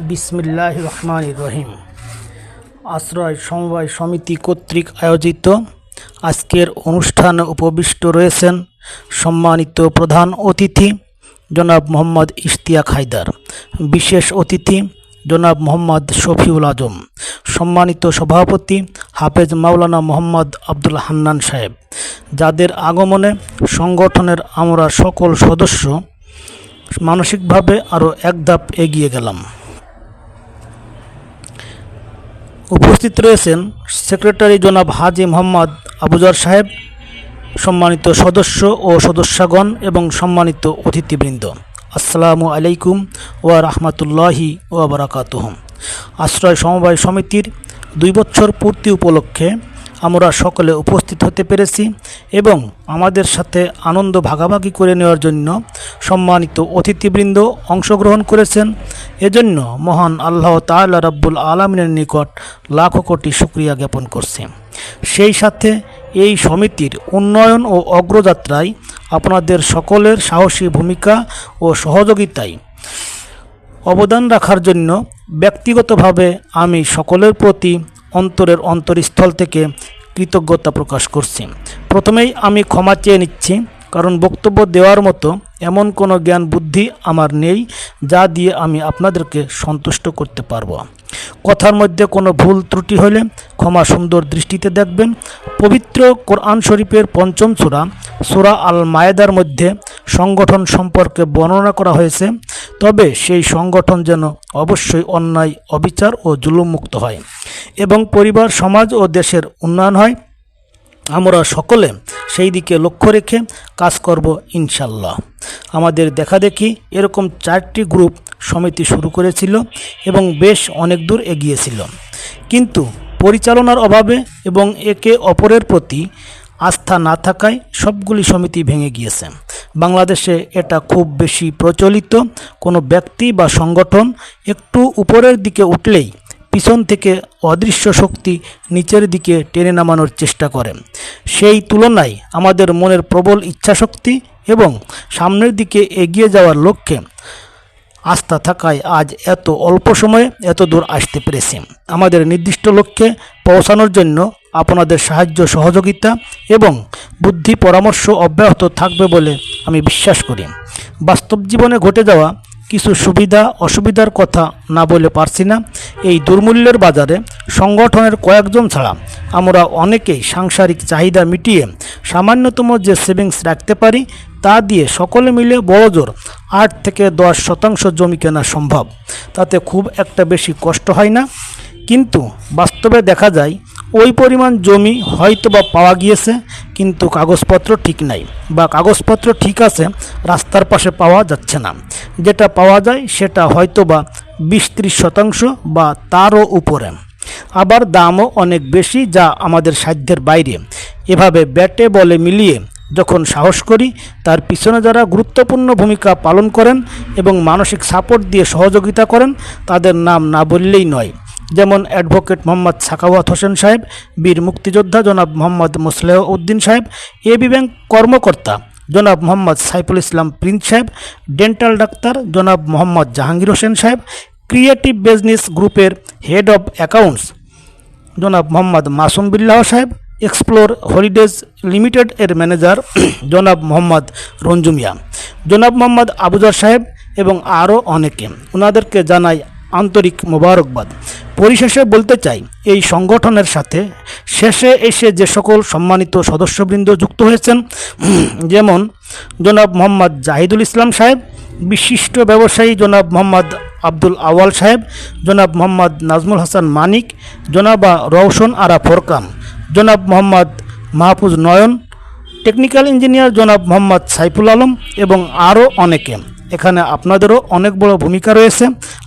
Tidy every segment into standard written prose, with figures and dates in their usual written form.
বিসমিল্লাহির রহমানির রহিম। আশ্রয় সমবায় সমিতি কর্তৃক আয়োজিত আজকের অনুষ্ঠানে উপবিষ্ট রয়েছেন সম্মানিত প্রধান অতিথি জনাব মোহাম্মদ ইশতিয়াক হায়দার, বিশেষ অতিথি জনাব মোহাম্মদ শফিউল আজম, সম্মানিত সভাপতি হাফেজ মাওলানা মোহাম্মদ আব্দুল হান্নান সাহেব, যাদের আগমনে সংগঠনের আমরা সকল সদস্য মানসিকভাবে আরও এক ধাপ এগিয়ে গেলাম। উপস্থিত রয়েছেন সেক্রেটারি জনাব হাজি মোহাম্মদ আবুজার সাহেব, সম্মানিত সদস্য ও সদস্যগণ এবং সম্মানিত অতিথিবৃন্দ। আসসালামু আলাইকুম ওয়া রাহমাতুল্লাহি ওয়া বারাকাতুহু। আশ্রয় সমবায় সমিতির 2 বছর পূর্তি উপলক্ষে আমরা সকলে উপস্থিত হতে পেরেছি এবং আমাদের সাথে আনন্দ ভাগাভাগি করে নেওয়ার জন্য সম্মানিত অতিথিবৃন্দ অংশগ্রহণ করেছেন। এজন্য মহান আল্লাহ তাআলা রাব্বুল আলামিনের নিকট লাখো কোটি শুকরিয়া জ্ঞাপন করছি। সেই সাথে এই সমিতির উন্নয়ন ও অগ্রযাত্রায় আপনাদের সকলের সাহসী ভূমিকা ও সহযোগিতায় অবদান রাখার জন্য ব্যক্তিগতভাবে আমি সকলের প্রতি অন্তরের অন্তরস্থল থেকে কৃতজ্ঞতা প্রকাশ করছি। প্রথমেই আমি ক্ষমা চেয়ে নিচ্ছি, কারণ বক্তব্য দেওয়ার মতো এমন কোনো জ্ঞান বুদ্ধি আমার নেই যা দিয়ে আমি আপনাদেরকে সন্তুষ্ট করতে পারবো। কথার মধ্যে কোনো ভুল ত্রুটি হলে ক্ষমা সুন্দর দৃষ্টিতে দেখবেন। পবিত্র কোরআন শরীফের 5ম সূরা আল মায়েদার মধ্যে সংগঠন সম্পর্কে বর্ণনা করা হয়েছে, তবে সেই সংগঠন যেন অবশ্যই অন্যায়, অবিচার ও জুলুমমুক্ত হয় এবং পরিবার, সমাজ ও দেশের উন্নয়ন হয়। আমরা সকলে সেই দিকে লক্ষ্য রেখে কাজ করব ইনশাল্লাহ। আমাদের দেখাদেখি এরকম 4টি গ্রুপ সমিতি শুরু করেছিল এবং বেশ অনেক দূর এগিয়েছিল, কিন্তু পরিচালনার অভাবে এবং একে অপরের প্রতি আস্থা না থাকায় সবগুলি সমিতি ভেঙে গিয়েছে। বাংলাদেশে এটা খুব বেশি প্রচলিত। কোনো ব্যক্তি বা সংগঠন একটু উপরের দিকে উঠলেই পিছন থেকে অদৃশ্য শক্তি নিচের দিকে টেনে নামানোর চেষ্টা করে। সেই তুলনায় আমাদের মনের প্রবল ইচ্ছাশক্তি এবং সামনের দিকে এগিয়ে যাওয়ার লক্ষ্যে আস্থা থাকায় আজ এত অল্প সময়ে এত দূর আসতে পেরেছি। আমাদের নির্দিষ্ট লক্ষ্যে পৌঁছানোর জন্য আপনাদের সাহায্য, সহযোগিতা এবং বুদ্ধি পরামর্শ অব্যাহত থাকবে বলে আমি বিশ্বাস করি। বাস্তব জীবনে ঘটে যাওয়া কিছু সুবিধা অসুবিধার কথা না বলে পারছি না। এই দুর্মূল্যের বাজারে সংগঠনের কয়েকজন ছাড়া আমরা অনেকেই সাংসারিক চাহিদা মিটিয়ে সামান্যতম যে সেভিংস রাখতে পারি তা দিয়ে সকলে মিলে বড়জোর 8 থেকে 10% জমি কেনা সম্ভব। তাতে খুব একটা বেশি কষ্ট হয় না, কিন্তু বাস্তবে দেখা যায় ওই পরিমাণ জমি হয়তো বা পাওয়া গিয়েছে, কিন্তু কাগজপত্র ঠিক নাই, বা কাগজপত্র ঠিক আছে, রাস্তার পাশে পাওয়া যাচ্ছে না। যেটা পাওয়া যায় সেটা হয়তো বা 20-30% বা তারও উপরে, আবার দামও অনেক বেশি, যা আমাদের সাধ্যের বাইরে। এভাবে ব্যাটে বলে মিলিয়ে যখন সাহস করি, তার পিছনে যারা গুরুত্বপূর্ণ ভূমিকা পালন করেন এবং মানসিক সাপোর্ট দিয়ে সহযোগিতা করেন তাদের নাম না বললেই নয়। যেমন অ্যাডভোকেট মোহাম্মদ সাখাওয়াত হোসেন সাহেব, বীর মুক্তিযোদ্ধা জনাব মোহাম্মদ মোসলেহ উদ্দিন সাহেব, এবি ব্যাংক কর্মকর্তা জনাব মোহাম্মদ সাইফুল ইসলাম প্রিন্স সাহেব, ডেন্টাল ডাক্তার জনাব মোহাম্মদ জাহাঙ্গীর হোসেন সাহেব, ক্রিয়েটিভ বিজনেস গ্রুপের হেড অব অ্যাকাউন্টস জনাব মোহাম্মদ মাসুম বিল্লাহ সাহেব, এক্সপ্লোর হলিডেজ লিমিটেড এর ম্যানেজার জনাব মোহাম্মদ রঞ্জু মিয়া, জনাব মোহাম্মদ আবুজার সাহেব এবং আরও অনেকে। ওনাদেরকে জানাই আন্তরিক মোবারকবাদ। পরিশেষে বলতে চাই, এই সংগঠনের সাথে শেষে এসে যে সকল সম্মানিত সদস্যবৃন্দ যুক্ত হয়েছেন, যেমন জনাব মোহাম্মদ জাহিদুল ইসলাম সাহেব, বিশিষ্ট ব্যবসায়ী জনাব মোহাম্মদ আব্দুল আওয়াল সাহেব, জনাব মোহাম্মদ নাজমুল হাসান মানিক, জনাবা রওশন আরা ফোরকান, জনাব মোহাম্মদ মাহফুজ নয়ন, টেকনিক্যাল ইঞ্জিনিয়ার জনাব মোহাম্মদ সাইফুল আলম এবং আরও অনেকে। এখানে আপনাদেরও অনেক বড় ভূমিকা রয়েছে।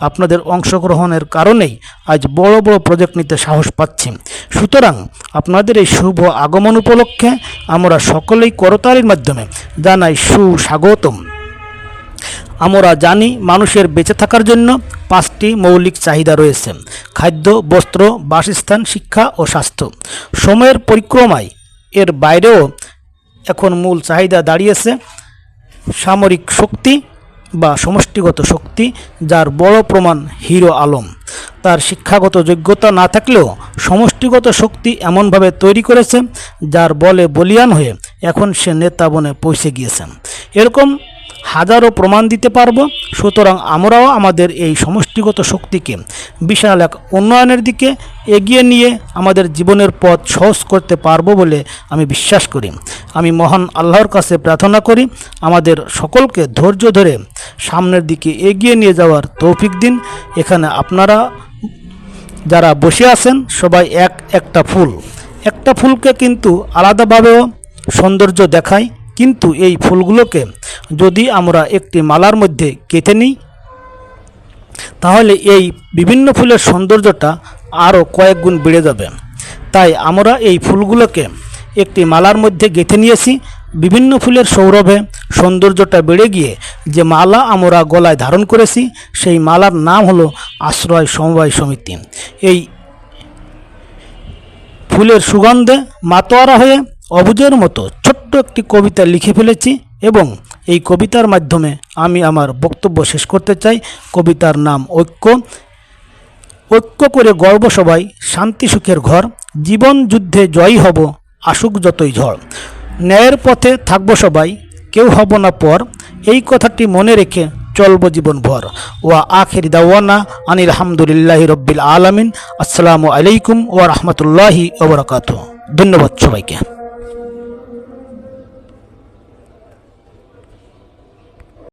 আপনাদের অংশগ্রহণের কারণেই আজ বড় বড় প্রজেক্ট নিতে সাহস পাচ্ছি। সুতরাং আপনাদের এই শুভ আগমন উপলক্ষে আমরা সকলেই করতালির মাধ্যমে জানাই সুস্বাগতম। আমরা জানি মানুষের বেঁচে থাকার জন্য 5টি মৌলিক চাহিদা রয়েছে: খাদ্য, বস্ত্র, বাসস্থান, শিক্ষা ও স্বাস্থ্য। সময়ের পরিক্রমায় এর বাইরেও এখন মূল চাহিদা দাঁড়িয়েছে সামরিক শক্তি বা সমষ্টিগত শক্তি, যার বড় প্রমাণ হিরো আলম। তার শিক্ষাগত যোগ্যতা না থাকলেও সমষ্টিগত শক্তি এমনভাবে তৈরি করেছে, যার বলে বলিয়ান হয়ে এখন সে নেতা বনে পৌঁছে গিয়েছেন। এরকম হাজারো প্রমাণ দিতে পারবো। সুতরাং আমরাও আমাদের এই সমষ্টিগত শক্তিকে বিশাল এক উন্নয়নের দিকে এগিয়ে নিয়ে আমাদের জীবনের পথ সহজ করতে পারবো বলে আমি বিশ্বাস করি। আমি মহান আল্লাহর কাছে প্রার্থনা করি আমাদের সকলকে ধৈর্য ধরে সামনের দিকে এগিয়ে নিয়ে যাওয়ার তৌফিক দিন। এখানে আপনারা যারা বসে আছেন সবাই একটা ফুলকে কিন্তু আলাদাভাবেও সৌন্দর্য দেখায়, কিন্তু এই ফুলগুলোকে যদি আমরা একটি মালার মধ্যে গেঁথে নিই তাহলে এই বিভিন্ন ফুলের সৌন্দর্যটা আরও কয়েক গুণ বেড়ে যাবে। তাই আমরা এই ফুলগুলোকে একটি মালার মধ্যে গেঁথে নিয়েছি। বিভিন্ন ফুলের সৌরভে সৌন্দর্যটা বেড়ে গিয়ে যে মালা আমরা গলায় ধারণ করেছি সেই মালার নাম হলো আশ্রয় সমবায় সমিতি। এই ফুলের সুগন্ধে মাতোয়ারা হয়ে অবুজের মতো ছোট্ট একটি কবিতা লিখে ফেলেছি এবং এই কবিতার মাধ্যমে আমি আমার বক্তব্য শেষ করতে চাই। কবিতার নাম ঐক্য করে গর্ব সবাই, শান্তি সুখের ঘর, জীবন যুদ্ধে জয়ী হব আসুক যতই ঝড়, ন্যায়ের পথে থাকবো সবাই, কেউ হব না পর, এই কথাটি মনে রেখে চলব জীবনভর। ওয়া আখির দাওয়ানা আনিল হামদুলিল্লাহি রব্বিল আলামিন। আসসালামু আলাইকুম ওয়া রাহমাতুল্লাহি ওয়া বারাকাতুহু। ধন্যবাদ সবাইকে।